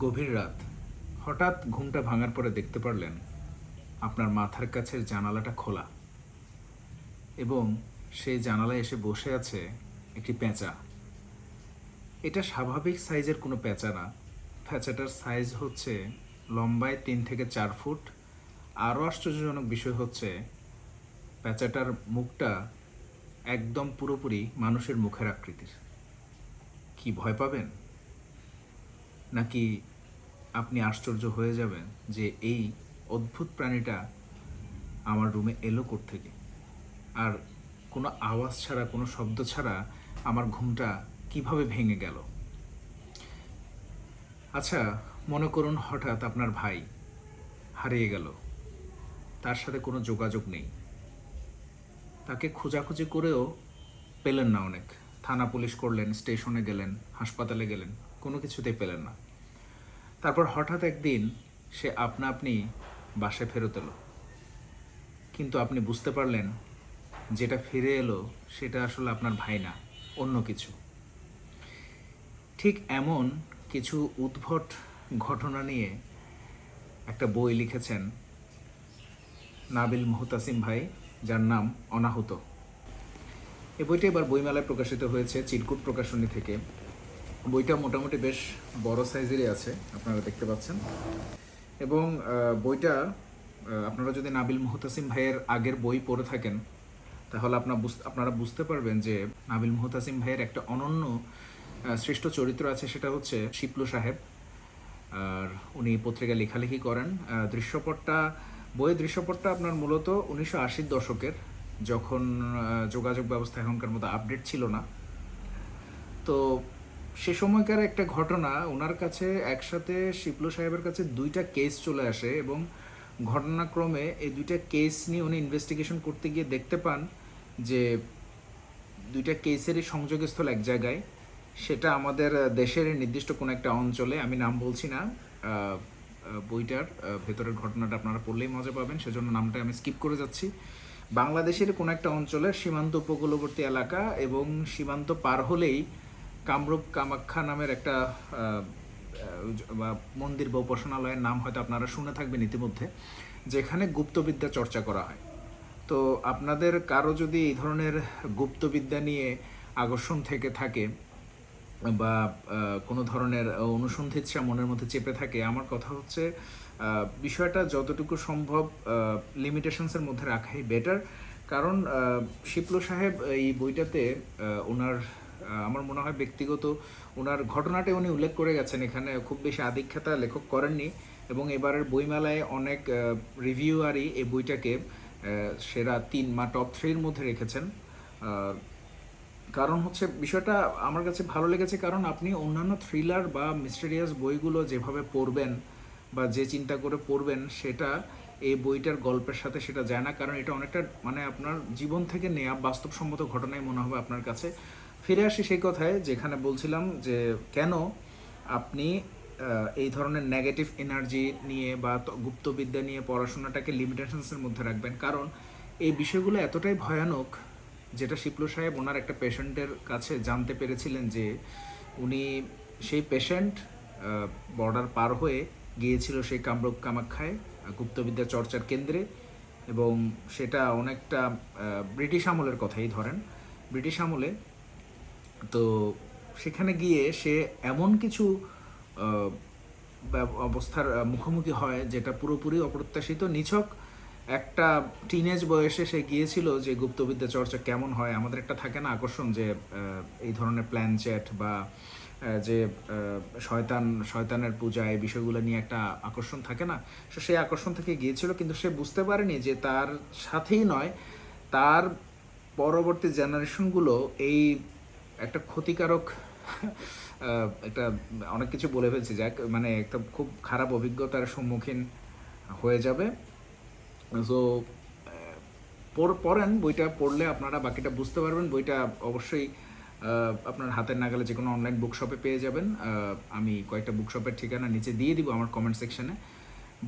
গভীর রাত, হঠাৎ ঘুমটা ভাঙার পরে দেখতে পারলেন আপনার মাথার কাছের জানালাটা খোলা এবং সেই জানালায় এসে বসে আছে একটি পেঁচা। এটা স্বাভাবিক সাইজের কোনো পেঁচা না। পেঁচাটার সাইজ হচ্ছে লম্বায় 3 থেকে 4 ফুট। আরও আশ্চর্যজনক বিষয় হচ্ছে পেঁচাটার মুখটা একদম পুরোপুরি মানুষের মুখের আকৃতির। কি ভয় পাবেন? নাকি আপনি আশ্চর্য হয়ে যাবেন যে এই অদ্ভুত প্রাণীটা আমার রুমে এলো কোত্থেকে? আর কোনো আওয়াজ ছাড়া, কোনো শব্দ ছাড়া আমার ঘুমটা কিভাবে ভেঙে গেল? আচ্ছা, মনে করুন হঠাৎ আপনার ভাই হারিয়ে গেল, তার সাথে কোনো যোগাযোগ নেই, তাকে খোঁজাখুঁজি করেও পেলেন না। অনেক থানা পুলিশ করলেন, স্টেশনে গেলেন, হাসপাতালে গেলেন, কোনো কিছুতেই পেলেন না। তারপর হঠাৎ একদিন সে আপনা আপনি বাসায় ফেরত এলো, কিন্তু আপনি বুঝতে পারলেন যেটা ফিরে এলো সেটা আসলে আপনার ভাই না, অন্য কিছু। ঠিক এমন কিছু উদ্ভট ঘটনা নিয়ে একটা বই লিখেছেন নাবিল মুহতাসিম ভাই, যার নাম অনাহুত। এই বইটা এবার বইমেলায় প্রকাশিত হয়েছে চিরকুট প্রকাশনী থেকে। বইটা মোটামুটি বেশ বড় সাইজেরই আছে, আপনারা দেখতে পাচ্ছেন। এবং বইটা আপনারা যদি নাবিল মুহতাসিম ভাইয়ের আগের বই পড়ে থাকেন তাহলে আপনারা বুঝতে পারবেন যে নাবিল মুহতাসিম ভাইয়ের একটা অনন্য শ্রেষ্ঠ চরিত্র আছে, সেটা হচ্ছে শিপলু সাহেব। আর উনি পত্রিকায় লেখালেখি করেন। বইয়ের দৃশ্যপটটা আপনার মূলত 1980-র দশকের, যখন যোগাযোগ ব্যবস্থা এখনকার মতো আপডেট ছিল না। তো সে সময়কার একটা ঘটনা, ওনার কাছে একসাথে শিপলু সাহেবের কাছে 2টা কেস চলে আসে এবং ঘটনাক্রমে এই 2টা কেস নিয়ে উনি ইনভেস্টিগেশন করতে গিয়ে দেখতে পান যে 2টা কেসেরই সংযোগস্থল এক জায়গায়, সেটা আমাদের দেশের নির্দিষ্ট কোনো একটা অঞ্চলে। আমি নাম বলছি না, বইটার ভেতরের ঘটনাটা আপনারা পড়লেই মজা পাবেন, সেজন্য নামটা আমি স্কিপ করে যাচ্ছি। বাংলাদেশের কোনো একটা অঞ্চলের সীমান্ত উপকূলবর্তী এলাকা, এবং সীমান্ত পার হলেই কামরূপ কামাখ্যা নামের একটা মন্দির বা উপাসনালয়ের নাম হয়তো আপনারা শুনে থাকবেন ইতিমধ্যে, যেখানে গুপ্তবিদ্যা চর্চা করা হয়। তো আপনাদের কারো যদি এই ধরনের গুপ্তবিদ্যা নিয়ে আকর্ষণ থেকে থাকে বা কোনো ধরনের অনুসন্ধিৎসা মনের মধ্যে চেপে থাকে, আমার কথা হচ্ছে বিষয়টা যতটুকু সম্ভব লিমিটেশনসের মধ্যে রাখাই বেটার। কারণ শিপলু সাহেব এই বইটাতে ওনার আমার মনে হয় ব্যক্তিগত ওনার ঘটনাটা উনি উল্লেখ করে গেছেন, এখানে খুব বেশি আধিক্যতা লেখক করেননি। এবং এবারের বইমেলায় অনেক রিভিউয়ারই এই বইটাকে সেরা 3 বা টপ 3-র মধ্যে রেখেছেন। কারণ হচ্ছে বিষয়টা আমার কাছে ভালো লেগেছে, কারণ আপনি অন্যান্য থ্রিলার বা মিস্টেরিয়াস বইগুলো যেভাবে পড়বেন বা যে চিন্তা করে পড়বেন, সেটা এই বইটার গল্পের সাথে সেটা যায় না। কারণ এটা অনেকটা মানে আপনার জীবন থেকে নেওয়া বাস্তবসম্মত ঘটনাই মনে হবে আপনার কাছে। ফিরে আসি সেই কথায়, যেখানে বলছিলাম যে কেন আপনি এই ধরনের নেগেটিভ এনার্জি নিয়ে বা গুপ্তবিদ্যা নিয়ে পড়াশোনাটাকে লিমিটেশনসের মধ্যে রাখবেন। কারণ এই বিষয়গুলো এতটাই ভয়ানক, যেটা শিপলু সাহেব ওনার একটা পেশেন্টের কাছে জানতে পেরেছিলেন যে উনি সেই পেশেন্ট বর্ডার পার হয়ে গিয়েছিল সেই কামরূপ কামাখ্যায় গুপ্তবিদ্যা চর্চার কেন্দ্রে, এবং সেটা অনেকটা ব্রিটিশ আমলের কথাই ধরেন, ব্রিটিশ আমলে। তো সেখানে গিয়ে সে এমন কিছু অবস্থার মুখোমুখি হয় যেটা পুরোপুরি অপ্রত্যাশিত। নিছক একটা টিনেজ বয়সে সে গিয়েছিল যে গুপ্তবিদ্যা চর্চা কেমন হয়, আমাদের একটা থাকে না আকর্ষণ যে এই ধরনের প্ল্যান চ্যাট বা যে শয়তানের পূজা, এই বিষয়গুলো নিয়ে একটা আকর্ষণ থাকে না, সেই আকর্ষণ থেকে গিয়েছিল। কিন্তু সে বুঝতে পারেনি যে তার সাথেই নয়, তার পরবর্তী জেনারেশনগুলো এই একটা ক্ষতিকারক একটা অনেক কিছু বলে ফেলছি, যাক, মানে একটা খুব খারাপ অভিজ্ঞতার সম্মুখীন হয়ে যাবে। সো পড়েন, বইটা পড়লে আপনারা বাকিটা বুঝতে পারবেন। বইটা অবশ্যই আপনার হাতের নাগালে যে কোনো অনলাইন বুকশপে পেয়ে যাবেন। আমি কয়েকটা বুকশপের ঠিকানা নিচে দিয়ে দিব আমার কমেন্ট সেকশনে।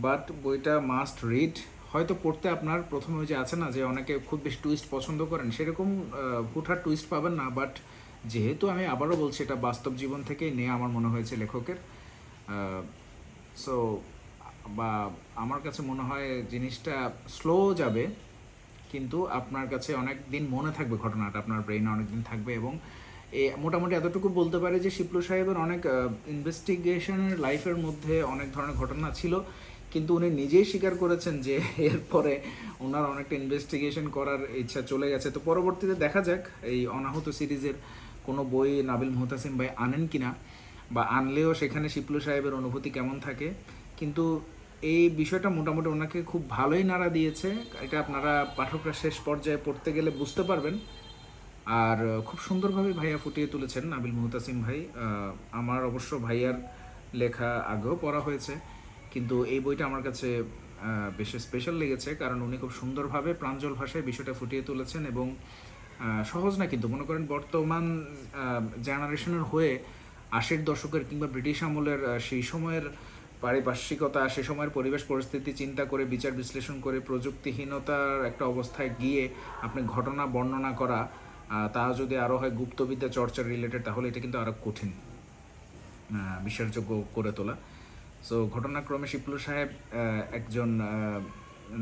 বাট বইটা মাস্ট রিড। হয়তো পড়তে আপনার প্রথমে ওই যে আছে না যে অনেকে খুব বেশি টুইস্ট পছন্দ করেন, সেরকম হুটহাট টুইস্ট পাবেন না। বাট যেহেতু আমি আবারও বলছি এটা বাস্তব জীবন থেকেই নিয়ে আমার মনে হয়েছে লেখকের, সো বা আমার কাছে মনে হয় জিনিসটা স্লো যাবে, কিন্তু আপনার কাছে অনেক দিন মনে থাকবে ঘটনাটা, আপনার ব্রেইনে অনেক দিন থাকবে। এবং মোটামুটি এতটুকু বলতে পারে যে শিপলু সাহেবের অনেক ইনভেস্টিগেশনের লাইফের মধ্যে অনেক ধরনের ঘটনা ছিল, কিন্তু উনি নিজেই স্বীকার করেছেন যে এরপরে ওনার অনেকটা ইনভেস্টিগেশন করার ইচ্ছা চলে গেছে। তো পরবর্তীতে দেখা যাক এই অনাহত সিরিজের কোনো বই নাবিল মুহতাসিম ভাই আনেন কিনা, বা আনলেও সেখানে শিপলু সাহেবের অনুভূতি কেমন থাকে। কিন্তু এই বিষয়টা মোটামুটি ওনাকে খুব ভালোই নাড়া দিয়েছে, এটা আপনারা পাঠকরা শেষ পর্যায়ে পড়তে গেলে বুঝতে পারবেন। আর খুব সুন্দরভাবে ভাইয়া ফুটিয়ে তুলেছেন নাবিল মুহতাসিম ভাই। আমার অবশ্য ভাইয়ার লেখা আগেও পড়া হয়েছে, কিন্তু এই বইটা আমার কাছে বেশ স্পেশাল লেগেছে, কারণ উনি খুব সুন্দরভাবে প্রাঞ্জল ভাষায় বিষয়টা ফুটিয়ে তুলেছেন। এবং সহজ না, কিন্তু মনে করেন বর্তমান জেনারেশনের হয়ে 80-র দশকের কিংবা ব্রিটিশ আমলের সেই সময়ের পারিপার্শ্বিকতা, সে সময়ের পরিবেশ পরিস্থিতি চিন্তা করে, বিচার বিশ্লেষণ করে, প্রযুক্তিহীনতার একটা অবস্থায় গিয়ে আপনি ঘটনা বর্ণনা করা, তা যদি আরও হয় গুপ্তবিদ্যা চর্চার রিলেটেড, তাহলে এটা কিন্তু আরও কঠিন বিশ্বাসযোগ্য করে তোলা। সো ঘটনাক্রমে শিপলু সাহেব একজন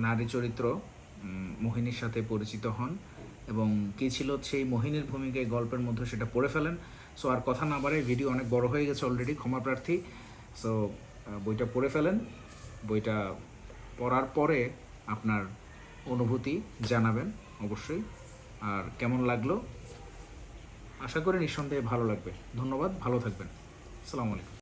নারী চরিত্র মোহিনীর সাথে পরিচিত হন, এবং কী ছিল সেই মোহিনীর ভূমিকায় গল্পের মধ্যে সেটা পড়ে ফেলেন। সো আর কথা না বাড়াই, ভিডিও অনেক বড় হয়ে গেছে অলরেডি, ক্ষমা প্রার্থী। সো বইটা পড়ে ফেলেন, বইটা পড়ার পরে আপনার অনুভূতি জানাবেন অবশ্যই, আর কেমন লাগলো আশা করি নিঃসন্দেহে ভালো লাগবে। ধন্যবাদ, ভালো থাকবেন। আসসালামু আলাইকুম।